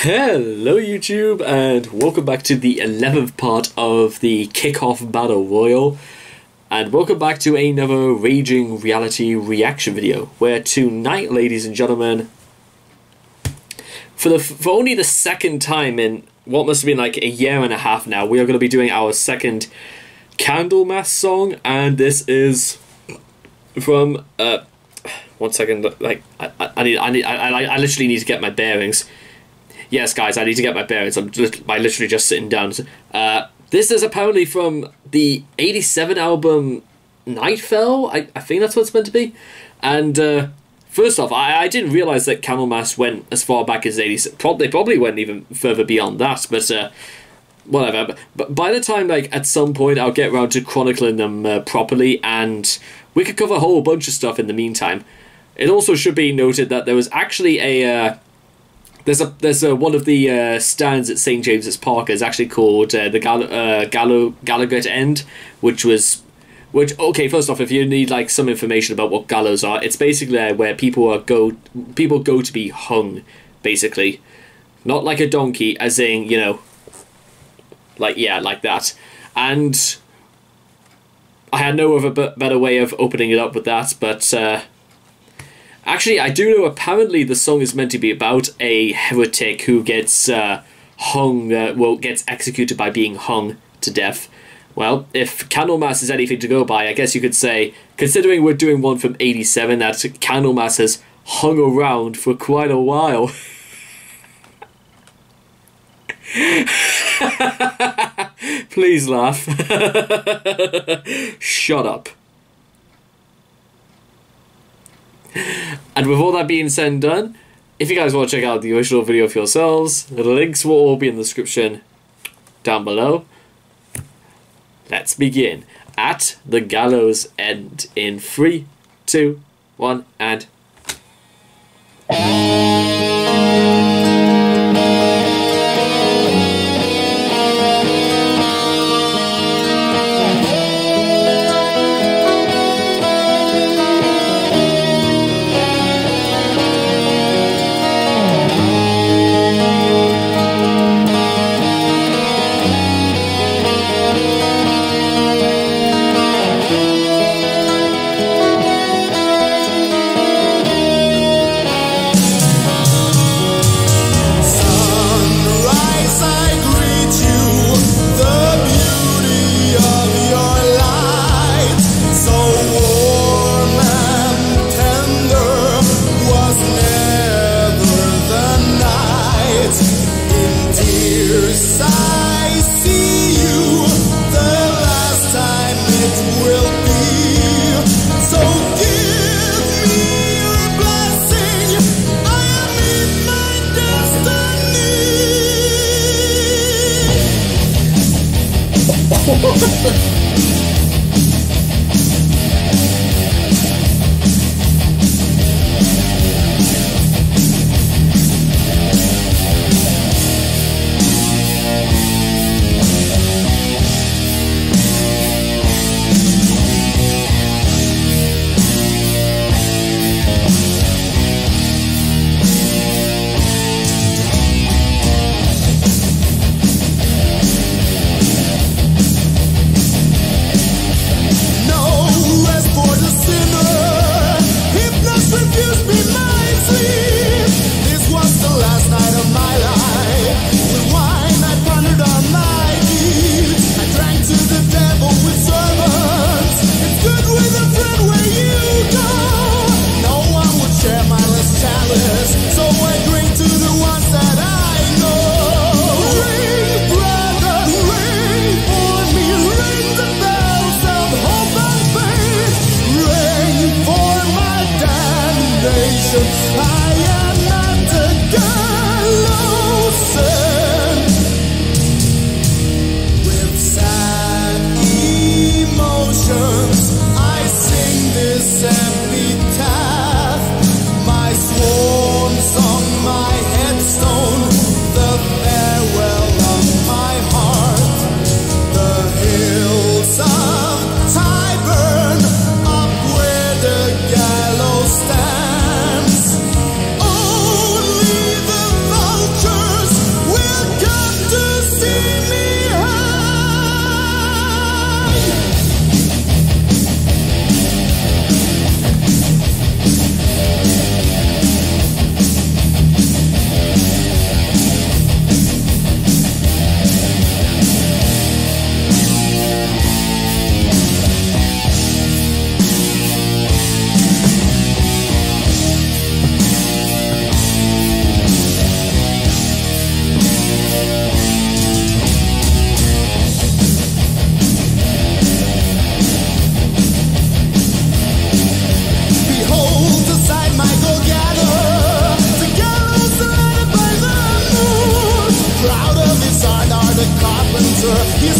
Hello YouTube, and welcome back to the 11th part of the Kickoff Battle Royale, and welcome back to another Raging Reality reaction video, where tonight, ladies and gentlemen, for only the second time in what must have been like a year and a half now, we are going to be doing our second Candlemass song, and this is from, one second, like, I literally need to get my bearings. Yes, guys, I need to get my bearings. I'm literally just sitting down. This is apparently from the 87 album Nightfell. I think that's what it's meant to be. And first off, I didn't realise that Candlemass went as far back as 87. They probably went even further beyond that, but whatever. But by the time, like, at some point I'll get around to chronicling them properly, and we could cover a whole bunch of stuff in the meantime. It also should be noted that there was actually a... There's one of the stands at St. James's Park is actually called the Gallowgate End, which okay, first off, if you need like some information about what gallows are, it's basically where people go to be hung, basically, not like a donkey, as in, you know, like, yeah, like that. And I had no other better way of opening it up with that, but actually, I do know apparently the song is meant to be about a heretic who gets gets executed by being hung to death. Well, if Candlemass is anything to go by, I guess you could say, considering we're doing one from 87, that Candlemass has hung around for quite a while. Please laugh. Shut up. And with all that being said and done, if you guys want to check out the original video for yourselves, the links will all be in the description down below. Let's begin at the gallows end in 3, 2, 1, and...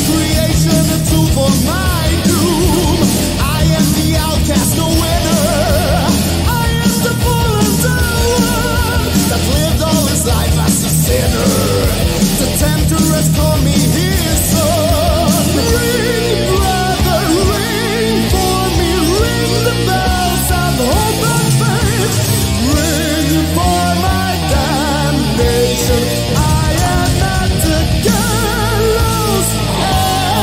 creation, a tool for my doom. I am the outcast, no winner. I am the fallen one that lived all his life as a sinner. The tempter has called me his son. Ring, brother, ring for me. Ring the bells of hope and faith. Ring for my damnation. I am at the gallows end.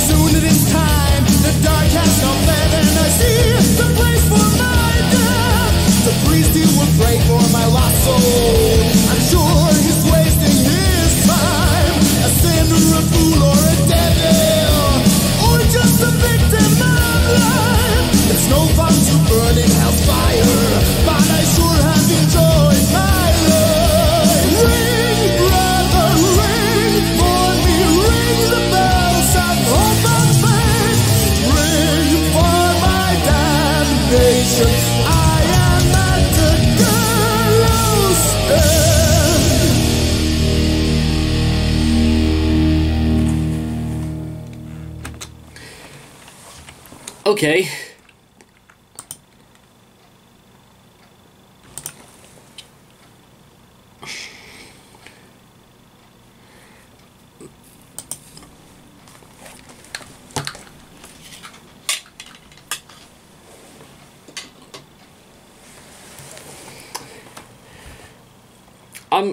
Soon it is time, the dark has come fled, and I see the place for my death. The priest he will pray for my lost soul. I'm sure he's wasting his time. A sinner, a fool, or a devil, or just a victim of life. It's no fun to burn in hell's fire, but I sure have enjoyed my life. Ring, brother, ring for me. Ring the bells of hope and faith. Ring for my damnation. I am at the gallows end. Okay.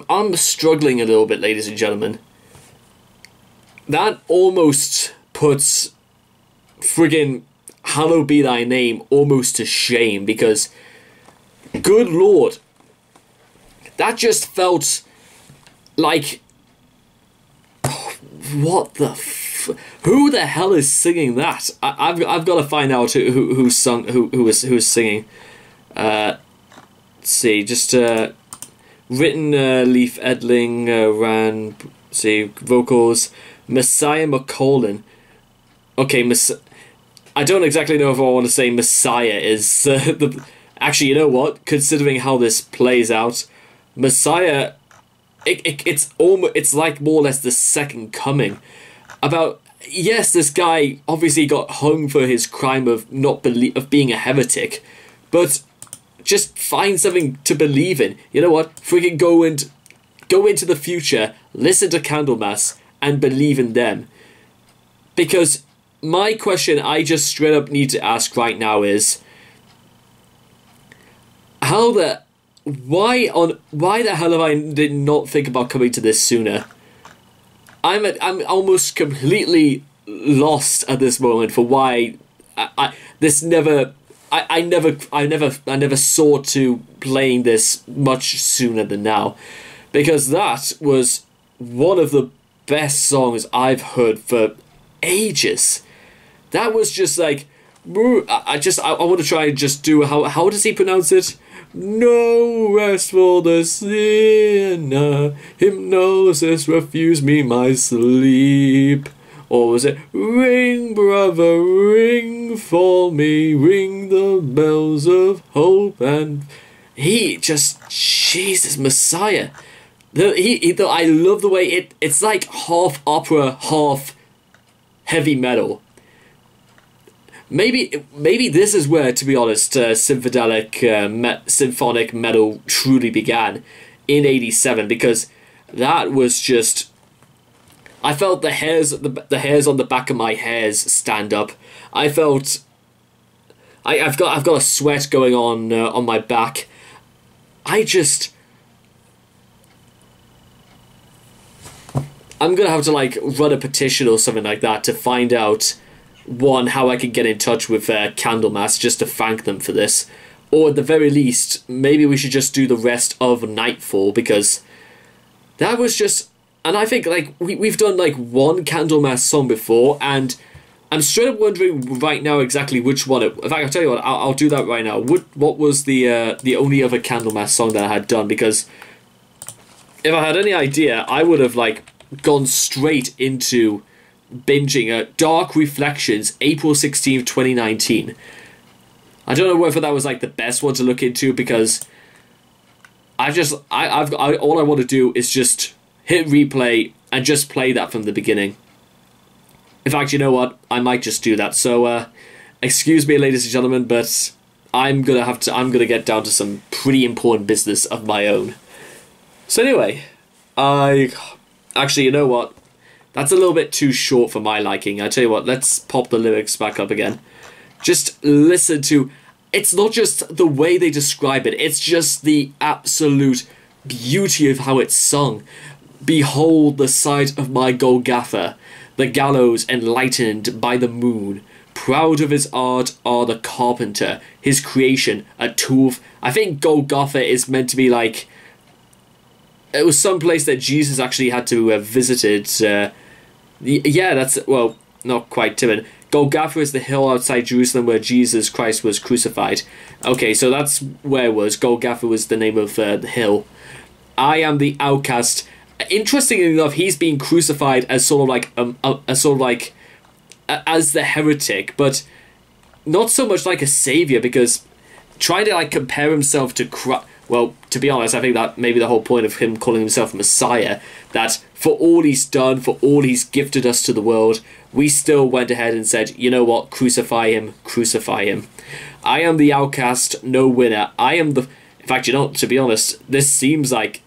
I'm struggling a little bit, ladies and gentlemen. That almost puts friggin' Hallowed Be Thy Name almost to shame, because good lord, that just felt like, what the who the hell is singing that? I've got to find out who was singing. Let's see, just written Leif Edling, ran, see, vocals Messiah McCollin. Okay, I don't exactly know if I want to say Messiah is the. Actually, you know what? Considering how this plays out, Messiah, it's like more or less the second coming. About, yes, this guy obviously got hung for his crime of of being a heretic, but just find something to believe in. You know what? Freaking go into the future, listen to Candlemas, and believe in them. Because my question I just straight up need to ask right now is, why the hell have I did not think about coming to this sooner? I'm almost completely lost at this moment for why I never saw to playing this much sooner than now, because that was one of the best songs I've heard for ages. That was just like, I want to try and just do how does he pronounce it? No rest for the sinner, hypnosis refuse me my sleep. Or was it, ring brother, ring for me, ring the bells of hope, and he just, Jesus Messiah. I love the way it's like half opera, half heavy metal. Maybe this is where, to be honest, symphonic metal truly began in '87, because that was just, I felt the hairs on the back of my hairs stand up. I felt I've got a sweat going on my back. I'm gonna have to like run a petition or something like that to find out, one, how I can get in touch with Candlemas just to thank them for this, or at the very least, maybe we should just do the rest of Nightfall, because that was just... And I think like we've done like one Candlemas song before, and I'm straight up wondering right now exactly which one. In fact, I'll tell you what, I'll do that right now. What was the only other Candlemas song that I had done? Because if I had any idea, I would have like gone straight into binging Dark Reflections, April 16th, 2019. I don't know whether that was like the best one to look into, because all I want to do is just hit replay and just play that from the beginning. In fact, you know what? I might just do that. So, excuse me, ladies and gentlemen, but I'm gonna get down to some pretty important business of my own. So anyway, actually, you know what? That's a little bit too short for my liking. I tell you what, let's pop the lyrics back up again. Just listen to... It's not just the way they describe it, it's just the absolute beauty of how it's sung. Behold the sight of my Golgotha, the gallows enlightened by the moon. Proud of his art are the carpenter, his creation, a tool... I think Golgotha is meant to be like... It was some place that Jesus actually had to have visited. Yeah, that's... Well, not quite, Timon. Golgotha is the hill outside Jerusalem where Jesus Christ was crucified. Okay, so that's where it was. Golgotha was the name of the hill. I am the outcast. Interestingly enough, he's being crucified as sort of like... as the heretic, but not so much like a savior, because trying to like compare himself to Christ... Well, to be honest, I think that may be the whole point of him calling himself Messiah, that for all he's done, for all he's gifted us to the world, we still went ahead and said, you know what, crucify him, crucify him. I am the outcast, no winner. I am the... In fact, you know, to be honest, this seems like...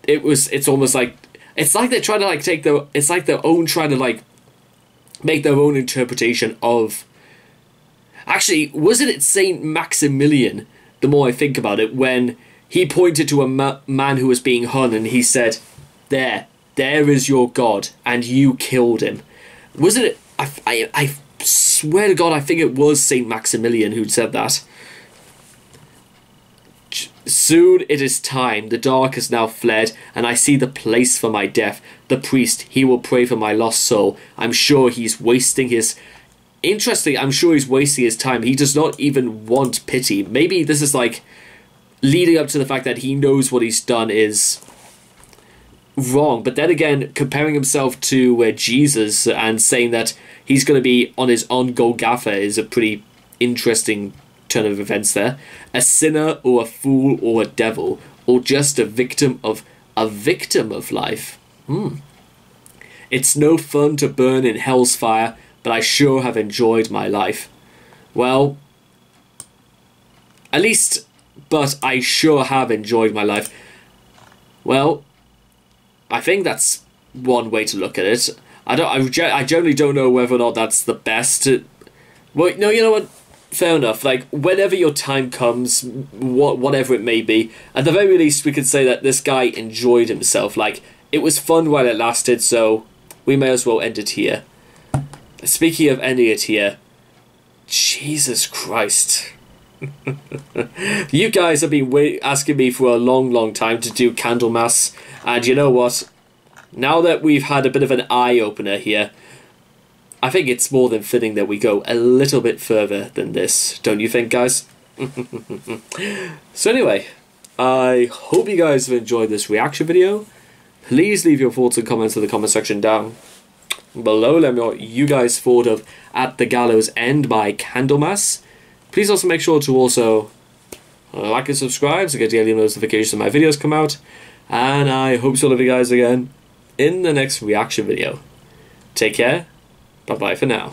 It's almost like... It's like they're trying to like take their... It's like their own trying to like... make their own interpretation of... Actually, wasn't it Saint Maximilian, the more I think about it, when he pointed to a man who was being hung and he said, there is your God, and you killed him. Wasn't it... I swear to God, I think it was Saint Maximilian who said that. Soon it is time, the dark has now fled, and I see the place for my death. The priest, he will pray for my lost soul. I'm sure he's wasting his... Interesting, I'm sure he's wasting his time. He does not even want pity. Maybe this is like leading up to the fact that he knows what he's done is wrong. But then again, comparing himself to Jesus and saying that he's going to be on his own Golgotha is a pretty interesting turn of events there. A sinner or a fool or a devil, or just a victim of life. It's no fun to burn in hell's fire, but I sure have enjoyed my life. Well, at least, but I sure have enjoyed my life. Well, I think that's one way to look at it. I generally don't know whether or not that's the best. Well, no, you know what? Fair enough. Like, whenever your time comes, whatever it may be, at the very least, we could say that this guy enjoyed himself. Like, it was fun while it lasted, so we may as well end it here. Speaking of ending it here, Jesus Christ. You guys have been asking me for a long time to do Candlemas, and you know what? Now that we've had a bit of an eye-opener here, I think it's more than fitting that we go a little bit further than this, don't you think, guys? So anyway, I hope you guys have enjoyed this reaction video. Please leave your thoughts and comments in the comment section down below. Let me know what you guys thought of At the Gallows End by Candlemas. Please also make sure to also like and subscribe to get daily notifications when my videos come out. And I hope to see all of you guys again in the next reaction video. Take care. Bye bye for now.